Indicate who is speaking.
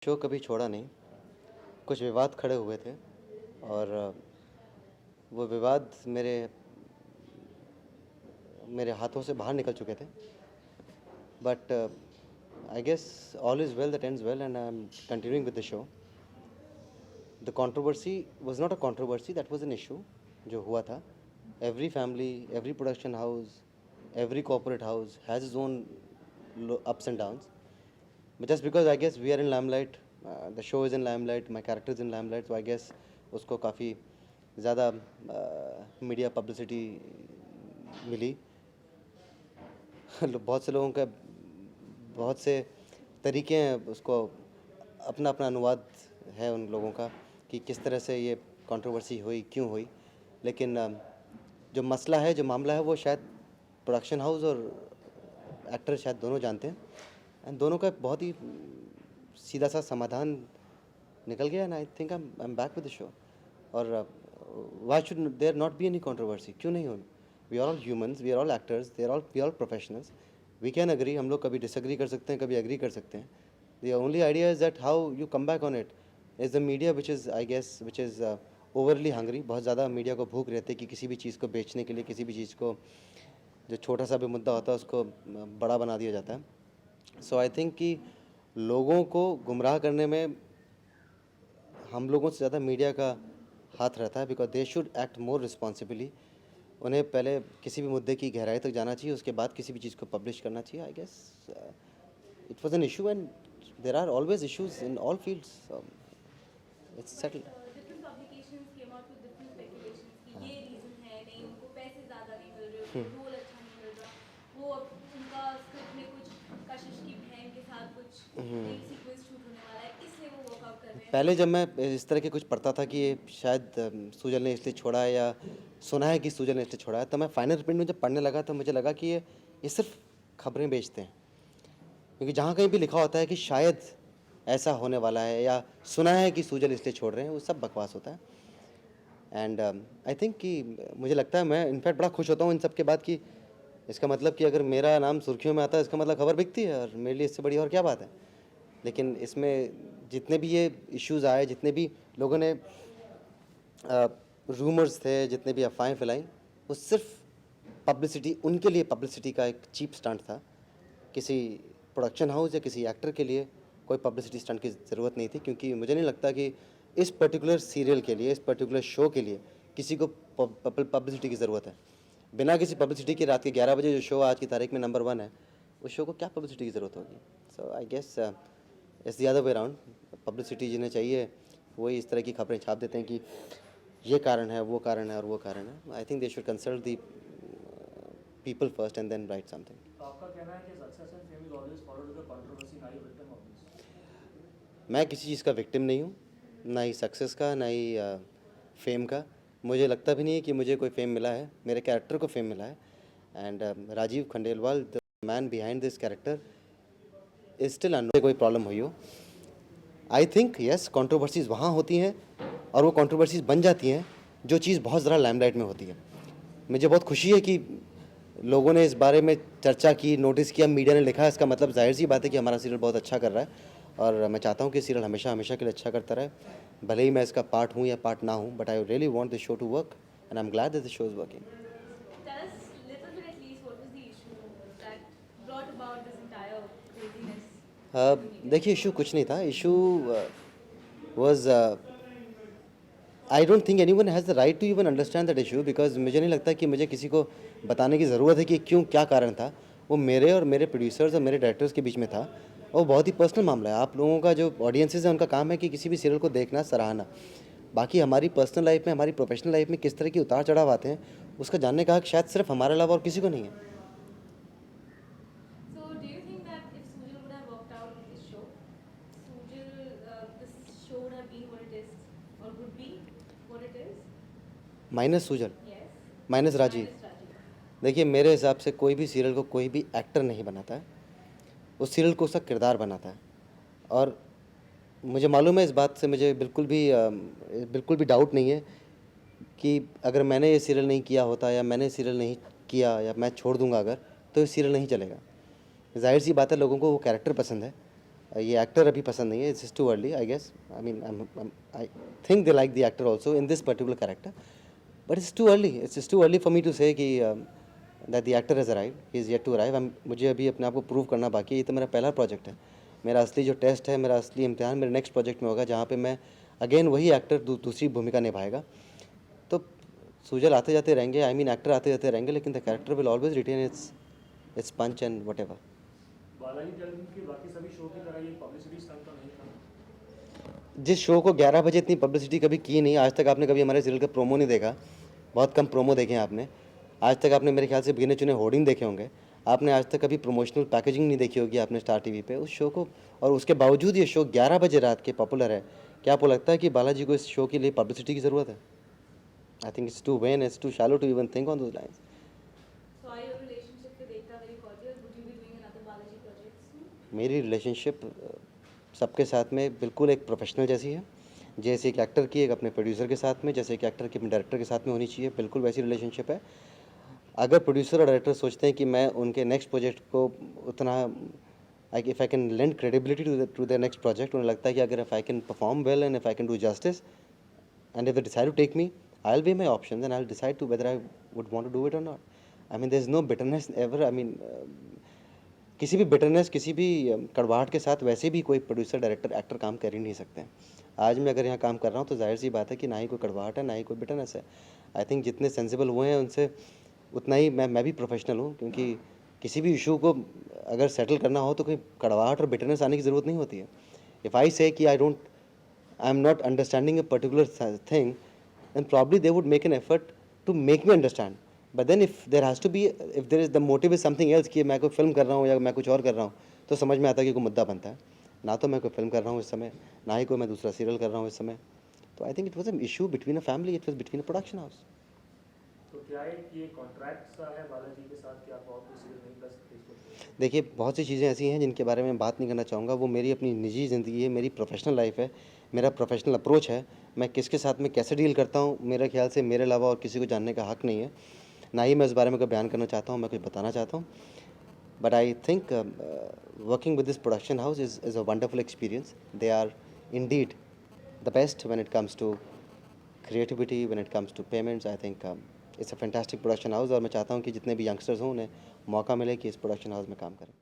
Speaker 1: Show कभी छोड़ा नहीं। कुछ विवाद खड़े हुए थे और वो विवाद मेरे मेरे हाथों से बाहर निकल चुके थे। But I guess all is well that ends well and I am continuing with the show. The controversy was not a controversy, that was an issue जो हुआ था। Every family, every production house, every corporate house has its own ups and downs. But just because I guess we are in limelight, the show is in limelight, my character is in limelight, so I guess उसको काफ़ी ज़्यादा media publicity मिली। बहुत से लोगों का बहुत से तरीके हैं उसको, अपना अपना अनुवाद है उन लोगों का कि किस तरह से ये कंट्रोवर्सी हुई, क्यों हुई। लेकिन जो मसला है, जो मामला है, वो शायद प्रोडक्शन हाउस और एक्टर शायद दोनों जानते हैं एंड दोनों का बहुत ही सीधा सा समाधान निकल गया and I think I am back with the show. और why should there not be any controversy, क्यों नहीं हो? We are all humans, we are all actors, we are all professionals. We can agree, हम लोग कभी disagree कर सकते हैं, कभी एग्री कर सकते हैं। The only idea is that how you come back on it is the media which is I guess which is overly hungry. बहुत ज़्यादा मीडिया को भूख रहती है कि किसी भी चीज़ को बेचने के लिए, किसी भी चीज़ को, जो छोटा सा भी मुद्दा होता है उसको बड़ा बना दिया जाता है। सो आई थिंक कि लोगों को गुमराह करने में हम लोगों से ज़्यादा मीडिया का हाथ रहता है, because they should act more responsibly. उन्हें पहले किसी भी मुद्दे की गहराई तक जाना चाहिए, उसके बाद किसी भी चीज़ को पब्लिश करना चाहिए। I guess it was an issue and there are always issues in all fields. It's settled.
Speaker 2: Different publications came out with different speculations कि ये रीजन है, नहीं उनको पैसे ज़्यादा नहीं मिल रहे, उनको रोल अच्छा नहीं मिल रहा, वो उनका स्क्रिप्ट में कुछ कशिश की बहन के साथ कुछ एक सीक्वेंस शूट होने वाला है, इसलिए वो वर्कआउट कर रहे हैं।
Speaker 1: पहले जब मैं इस तरह के कुछ पढ़ता था कि शायद सूजल ने इसलिए छोड़ा है या सुना है कि सूजल ने इसलिए छोड़ा है, तो मैं फाइनल प्रिंट में जब पढ़ने लगा तो मुझे लगा कि ये सिर्फ खबरें बेचते हैं। क्योंकि जहाँ कहीं भी लिखा होता है कि शायद ऐसा होने वाला है या सुना है कि सूजल इसलिए छोड़ रहे हैं, वो सब बकवास होता है। एंड आई थिंक कि मुझे लगता है, मैं इनफैक्ट बड़ा खुश होता हूँ इन सब के बाद कि इसका मतलब कि अगर मेरा नाम सुर्खियों में आता है, इसका मतलब खबर बिकती है और मेरे लिए इससे बड़ी और क्या बात है। लेकिन इसमें जितने भी ये इश्यूज़ आए, जितने भी लोगों ने रूमर्स थे, जितने भी अफवाहें फैलाई, वो सिर्फ पब्लिसिटी, उनके लिए पब्लिसिटी का एक चीप स्टंट था। किसी प्रोडक्शन हाउस या किसी एक्टर के लिए कोई पब्लिसिटी स्टंट की ज़रूरत नहीं थी, क्योंकि मुझे नहीं लगता कि इस पर्टिकुलर सीरियल के लिए, इस पर्टिकुलर शो के लिए किसी को पब्लिसिटी की ज़रूरत है। बिना किसी पब्लिसिटी के रात के 11 बजे जो शो आज की तारीख में नंबर 1 है, उस शो को क्या पब्लिसिटी की ज़रूरत होगी? So I guess it's the other way around. Publicity जिन्हें चाहिए वही इस तरह की खबरें छाप देते हैं कि ये कारण है, वो कारण है और वो कारण है। I think they should consult the people first and then write something.
Speaker 3: तो आपका कहना है कि success and fame is always followed with the controversy, ना ही विक्टिम ऑफ दिस?
Speaker 1: मैं किसी चीज़ का विक्टिम नहीं हूँ, ना ही सक्सेस का, ना ही फेम का। मुझे लगता भी नहीं है कि मुझे कोई फेम मिला है, मेरे कैरेक्टर को फेम मिला है। And Rajiv Khandelwal, the man behind this character, is still unknown. कोई प्रॉब्लम हुई हो, आई थिंक यस, कंट्रोवर्सीज़ वहाँ होती हैं और वो कंट्रोवर्सीज़ बन जाती हैं जो चीज़ बहुत ज़रा लाइमलाइट में होती है। मुझे बहुत खुशी है कि लोगों ने इस बारे में चर्चा की, नोटिस किया, मीडिया ने लिखा। इसका मतलब जाहिर सी बात है कि हमारा सीरियल बहुत अच्छा कर रहा है और मैं चाहता हूँ कि सीरियल हमेशा हमेशा के लिए अच्छा करता रहे, भले ही मैं इसका पार्ट हूँ या पार्ट ना हूँ। But I really want this show to work and I am glad that this show is working.
Speaker 2: Tell us little bit at least what was the issue that brought about this entire craziness in the media.
Speaker 1: देखिए, issue कुछ नहीं था। Issue was, I don't think anyone has the right to even understand that issue, because मुझे नहीं लगता कि मुझे किसी को बताने की ज़रूरत है कि क्यों, क्या कारण था। वो मेरे और मेरे प्रोड्यूसर्स और मेरे डायरेक्टर्स के बीच में था और बहुत ही पर्सनल मामला है। आप लोगों का जो ऑडियंसेस है, उनका काम है कि किसी भी सीरियल को देखना, सराहना। बाकी हमारी पर्सनल लाइफ में, हमारी प्रोफेशनल लाइफ में किस तरह के उतार चढ़ाव आते हैं, उसका जानने का हक शायद सिर्फ हमारे अलावा और किसी को नहीं है।
Speaker 2: So, do you think that if Sujal would have worked out with this show, this show would have been what it is, or would be what it is?
Speaker 1: Minus Sujal,
Speaker 2: Yes.
Speaker 1: Minus Rajiv.
Speaker 2: Minus Rajiv.
Speaker 1: देखिए, मेरे हिसाब से कोई भी serial को कोई भी actor नहीं बनाता है, उस सीरियल को उसका किरदार बनाता है। और मुझे मालूम है इस बात से, मुझे बिल्कुल भी डाउट नहीं है कि अगर मैंने ये सीरियल नहीं किया होता या मैंने सीरियल नहीं किया या मैं छोड़ दूंगा अगर, तो ये सीरियल नहीं चलेगा। ज़ाहिर सी बात है, लोगों को वो कैरेक्टर पसंद है ये एक्टर अभी पसंद नहीं है, it's too early I guess. I mean I think they like the actor also in this particular character, but it's too early for me to say कि that the actor has arrive, he is yet to arrive. मुझे अभी अपने आप को prove करना बाकी है. ये तो मेरा पहला प्रोजेक्ट है. मेरा असली जो टेस्ट है, मेरा असली इम्तिहान मेरे नेक्स्ट प्रोजेक्ट में होगा, जहाँ पे मैं अगेन वही एक्टर दूसरी भूमिका निभाएगा. तो सूजल आते जाते रहेंगे, आई मीन एक्टर आते जाते रहेंगे, लेकिन the character will always retain its punch and whatever.
Speaker 3: Balaji television के बाकी सभी शो की तरह ये पब्लिसिटी स्टंट तो नहीं था?
Speaker 1: जिस शो को 11 बजे इतनी पब्लिसिटी कभी की नहीं, आज तक आपने कभी हमारे सीरियल का प्रोमो नहीं देखा. बहुत कम प्रोमो देखे हैं आपने. आज तक आपने मेरे ख्याल से गिने चुने होर्डिंग देखे होंगे. आपने आज तक कभी प्रमोशनल पैकेजिंग नहीं देखी होगी आपने स्टार टीवी पे उस शो को. और उसके बावजूद ये शो 11 बजे रात के पॉपुलर है. क्या आपको लगता है कि बालाजी को इस शो के लिए पब्लिसिटी की ज़रूरत है? I think it's too vain, it's too shallow to even think on those lines.
Speaker 2: So are your relationship with Ekta very cordial? Would you be doing another Balaji project soon?
Speaker 1: मेरी relationship सबके साथ में बिल्कुल एक professional जैसी है. जैसे एक एक्टर की एक अपने प्रोड्यूसर के साथ में, जैसे एक एक्टर की अपने डायरेक्टर के साथ में होनी चाहिए, बिल्कुल वैसी रिलेशनशिप है. अगर प्रोड्यूसर और डायरेक्टर सोचते हैं कि मैं उनके नेक्स्ट प्रोजेक्ट को उतना if I can lend credibility to the next project, उन्हें लगता है कि अगर if I can perform well and if I can do justice and if they decide to take me, I will weigh my option and I will decide to whether I would want to do it or not. I mean there is no bitterness ever. I mean किसी भी bitterness, किसी भी कड़वाहट के साथ वैसे भी कोई प्रोड्यूसर डायरेक्टर एक्टर काम कर ही नहीं सकते हैं. आज मैं अगर यहाँ काम कर रहा हूँ तो जाहिर सी बात है कि ना ही कोई कड़वाहट है, ना ही कोई बिटरनेस है. आई थिंक जितने सेंसिबल हुए हैं उनसे उतना ही मैं भी प्रोफेशनल हूँ, क्योंकि किसी भी इशू को अगर सेटल करना हो तो कोई कड़वाहट और बिटरनेस आने की ज़रूरत नहीं होती है. इफ़ आई से कि I am not understanding a particular thing, then probably they would make an effort to make me understand. But then if there has to be, if there is the motive is something else कि मैं कोई film कर रहा हूँ या मैं कुछ और कर रहा हूँ, तो समझ में आता है कि कोई मुद्दा बनता है. ना तो मैं कोई फिल्म कर रहा हूँ इस समय, ना ही कोई मैं दूसरा सीरियल कर रहा हूँ इस समय. तो I think it was an issue between a family, it was between a production house.
Speaker 3: तो क्या एक ये कॉन्ट्रैक्ट सा है बालाजी के साथ कि आप और कोई सीरियल नहीं कर सकते इसको?
Speaker 1: देखिए, बहुत सी चीज़ें ऐसी हैं जिनके बारे में बात नहीं करना चाहूँगा. वो मेरी अपनी निजी ज़िंदगी है, मेरी प्रोफेशनल लाइफ है, मेरा प्रोफेशनल अप्रोच है. मैं किसके साथ में कैसे डील करता हूँ, मेरे ख्याल से मेरे अलावा और किसी को जानने का हक़ नहीं है. ना ही मैं इस बारे में कोई बयान करना चाहता हूँ, मैं कुछ बताना चाहता हूँ. But I think working with this production house is a wonderful experience. They are indeed the best when it comes to creativity, when it comes to payments. I think it's a fantastic production house. और मैं चाहता हूँ कि जितने भी youngsters हों उन्हें मौका मिले कि इस प्रोडक्शन हाउस में काम करें.